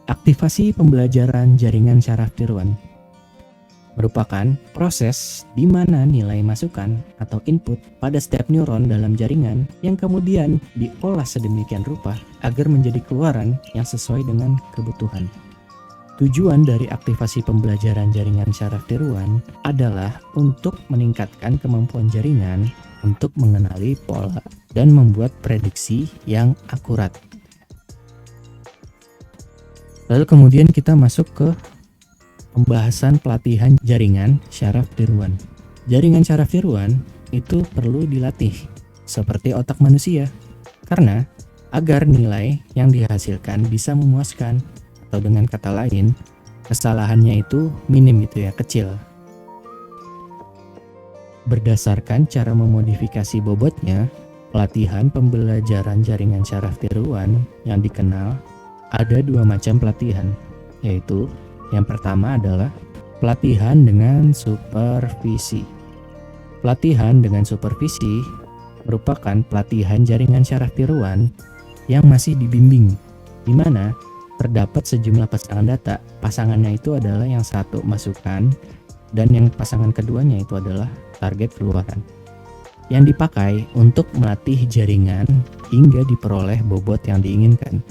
Aktivasi pembelajaran jaringan syaraf tiruan merupakan proses di mana nilai masukan atau input pada setiap neuron dalam jaringan yang kemudian diolah sedemikian rupa agar menjadi keluaran yang sesuai dengan kebutuhan. Tujuan dari aktivasi pembelajaran jaringan syaraf tiruan adalah untuk meningkatkan kemampuan jaringan untuk mengenali pola dan membuat prediksi yang akurat. Lalu kemudian kita masuk ke pembahasan pelatihan jaringan syaraf tiruan. Jaringan syaraf tiruan itu perlu dilatih seperti otak manusia karena agar nilai yang dihasilkan bisa memuaskan, atau dengan kata lain kesalahannya itu minim kecil. Berdasarkan cara memodifikasi bobotnya, pelatihan pembelajaran jaringan syaraf tiruan yang dikenal ada dua macam pelatihan, yaitu yang pertama adalah pelatihan dengan supervisi. Pelatihan dengan supervisi merupakan pelatihan jaringan syaraf tiruan yang masih dibimbing, di mana terdapat sejumlah pasangan data. Pasangannya itu adalah yang satu masukan dan yang pasangan keduanya itu adalah target keluaran, yang dipakai untuk melatih jaringan hingga diperoleh bobot yang diinginkan.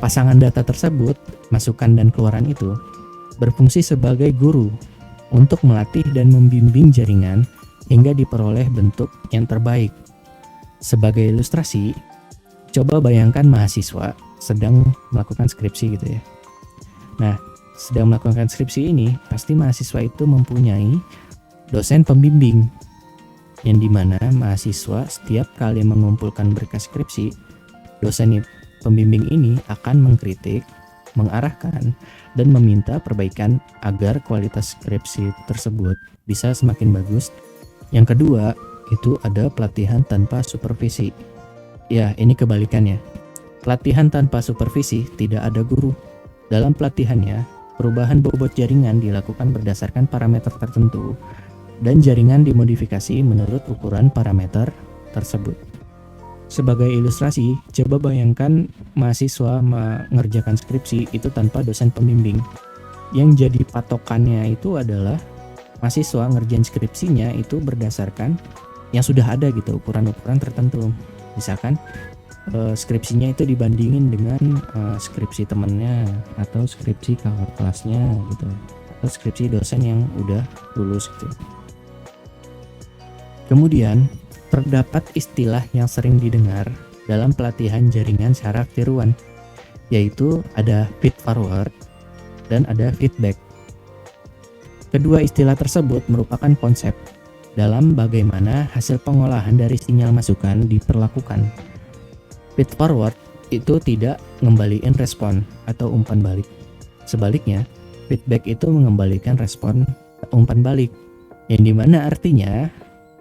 Pasangan data tersebut, masukan dan keluaran itu, berfungsi sebagai guru untuk melatih dan membimbing jaringan hingga diperoleh bentuk yang terbaik. Sebagai ilustrasi, coba bayangkan mahasiswa sedang melakukan skripsi gitu ya. Nah, sedang melakukan skripsi ini, pasti mahasiswa itu mempunyai dosen pembimbing, yang dimana mahasiswa setiap kali mengumpulkan berkas skripsi, dosen pembimbing ini akan mengkritik, mengarahkan, dan meminta perbaikan agar kualitas skripsi tersebut bisa semakin bagus. Yang kedua, itu ada pelatihan tanpa supervisi. Ya, ini kebalikannya. Pelatihan tanpa supervisi tidak ada guru. Dalam pelatihannya, perubahan bobot jaringan dilakukan berdasarkan parameter tertentu, dan jaringan dimodifikasi menurut ukuran parameter tersebut. Sebagai ilustrasi, coba bayangkan mahasiswa mengerjakan skripsi itu tanpa dosen pembimbing. Yang jadi patokannya itu adalah mahasiswa ngerjain skripsinya itu berdasarkan yang sudah ada gitu, ukuran-ukuran tertentu. Misalkan skripsinya itu dibandingin dengan skripsi temennya atau skripsi kakak kelasnya gitu, atau skripsi dosen yang udah lulus gitu. Kemudian terdapat istilah yang sering didengar dalam pelatihan jaringan syaraf tiruan, yaitu ada feed forward dan ada feedback. Kedua istilah tersebut merupakan konsep dalam bagaimana hasil pengolahan dari sinyal masukan diperlakukan. Feed forward itu tidak ngembaliin respon atau umpan balik. Sebaliknya, feedback itu mengembalikan respon umpan balik, yang dimana artinya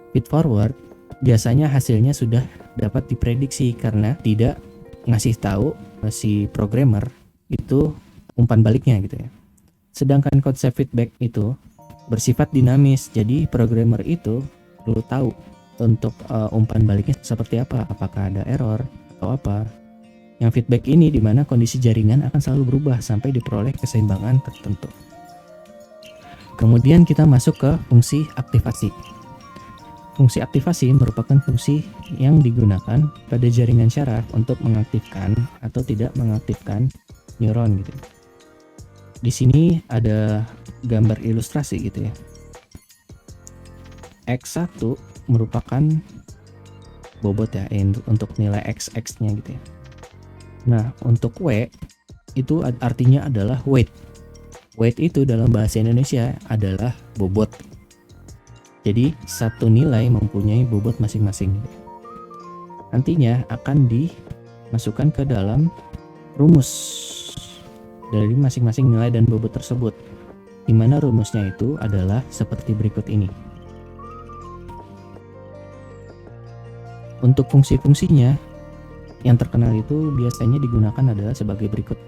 feed forward biasanya hasilnya sudah dapat diprediksi karena tidak ngasih tahu si programmer itu umpan baliknya gitu ya. Sedangkan konsep feedback itu bersifat dinamis, jadi programmer itu perlu tahu untuk umpan baliknya seperti apa, apakah ada error atau apa. Yang feedback ini dimana kondisi jaringan akan selalu berubah sampai diperoleh keseimbangan tertentu. Kemudian kita masuk ke fungsi aktivasi. Fungsi aktivasi merupakan fungsi yang digunakan pada jaringan syaraf untuk mengaktifkan atau tidak mengaktifkan neuron gitu. Di sini ada gambar ilustrasi gitu ya. X1 merupakan bobot ya untuk nilai XX-nya gitu ya. Nah, untuk W itu artinya adalah weight. Weight itu dalam bahasa Indonesia adalah bobot. Jadi satu nilai mempunyai bobot masing-masing. Nantinya akan dimasukkan ke dalam rumus dari masing-masing nilai dan bobot tersebut, di mana rumusnya itu adalah seperti berikut ini. Untuk fungsi-fungsinya yang terkenal itu biasanya digunakan adalah sebagai berikut.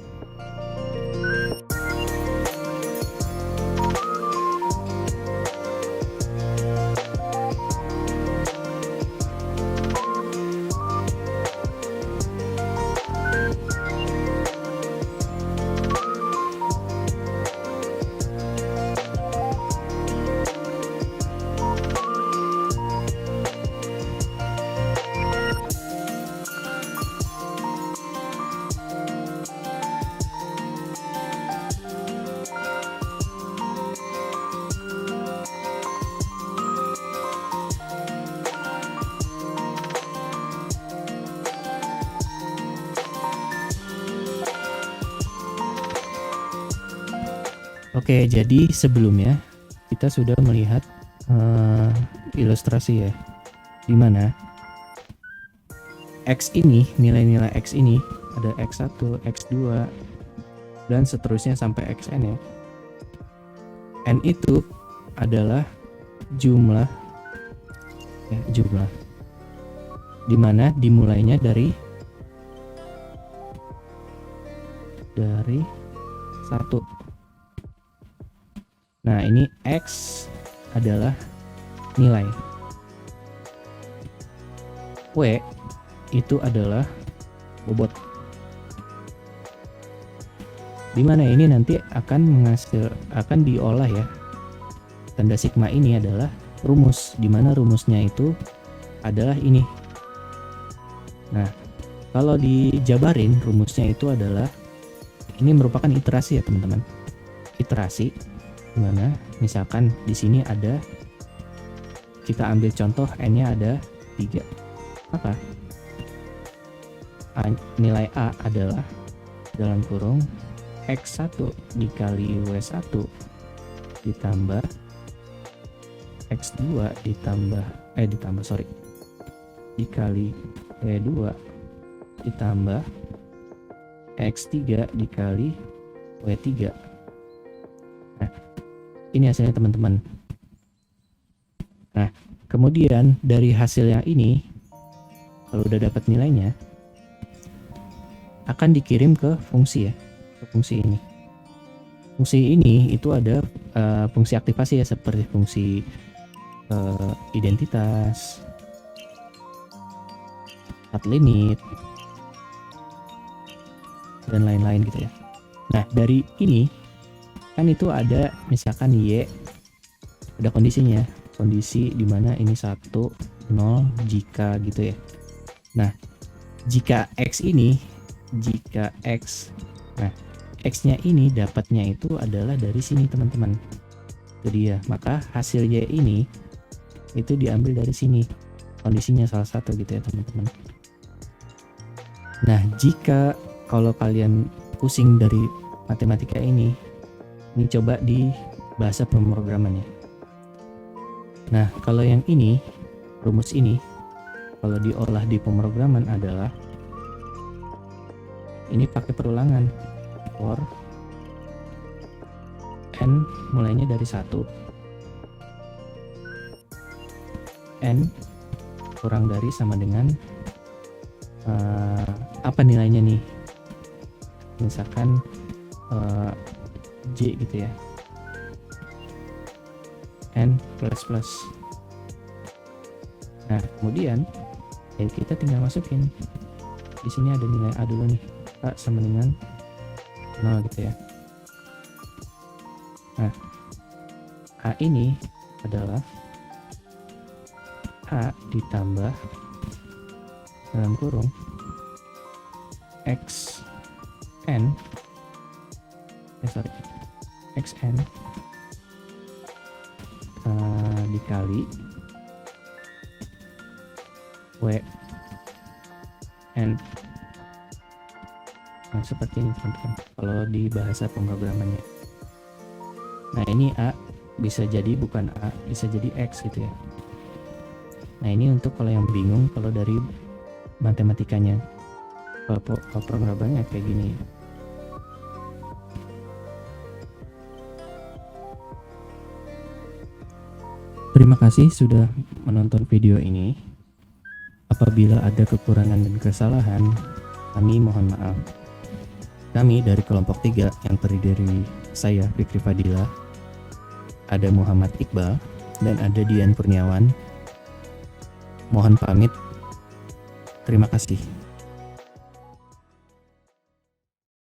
Oke, jadi sebelumnya kita sudah melihat ilustrasi ya, di mana X ini, nilai-nilai X ini ada X1, X2, dan seterusnya sampai Xn ya. N itu adalah jumlah dimana dimulainya dari 1. Nah, ini X adalah nilai, W itu adalah bobot, dimana ini nanti akan diolah ya. Tanda sigma ini adalah rumus, dimana rumusnya itu adalah ini. Nah, kalau dijabarin rumusnya itu adalah, ini merupakan iterasi ya teman-teman. Iterasi dimana misalkan di sini ada, kita ambil contoh n-nya ada 3, maka nilai A adalah dalam kurung X1 dikali W1 ditambah X2 dikali W2 ditambah X3 dikali W3. Nah, ini hasilnya teman-teman. Nah, kemudian dari hasil yang ini, kalau udah dapat nilainya, akan dikirim ke fungsi ya, ke fungsi ini. Fungsi ini itu ada fungsi aktivasi ya, seperti fungsi identitas, start limit, dan lain-lain gitu ya. Nah, dari ini kan itu ada misalkan Y, ada kondisinya, kondisi dimana ini 1, 0, jika gitu ya. Nah, jika X, nah X-nya ini dapatnya itu adalah dari sini teman-teman. Jadi ya, maka hasil Y ini itu diambil dari sini, kondisinya salah satu gitu ya teman-teman. Nah, jika kalau kalian pusing dari matematika ini coba di bahasa pemrogramannya. Nah, kalau yang ini, rumus ini, kalau diolah di pemrograman adalah, ini pakai perulangan, for n mulainya dari 1, n kurang dari sama dengan apa nilainya nih, misalkan J gitu ya, n plus plus. Nah, kemudian ya kita tinggal masukin di sini, ada nilai A dulu nih, A sama dengan 0 gitu ya. Nah, A ini adalah A ditambah dalam kurung xn dikali n. Nah, seperti ini teman-teman kalau di bahasa pemrogramannya. Nah, ini A bisa jadi bukan A, bisa jadi X gitu ya. Nah, ini untuk kalau yang bingung kalau dari matematikanya, kalau pemrogramannya kayak gini. Terima kasih sudah menonton video ini. Apabila ada kekurangan dan kesalahan, kami mohon maaf. Kami dari kelompok 3 yang terdiri dari saya, Fikri Fadila, ada Muhammad Iqbal, dan ada Dian Kurniawan. Mohon pamit. Terima kasih.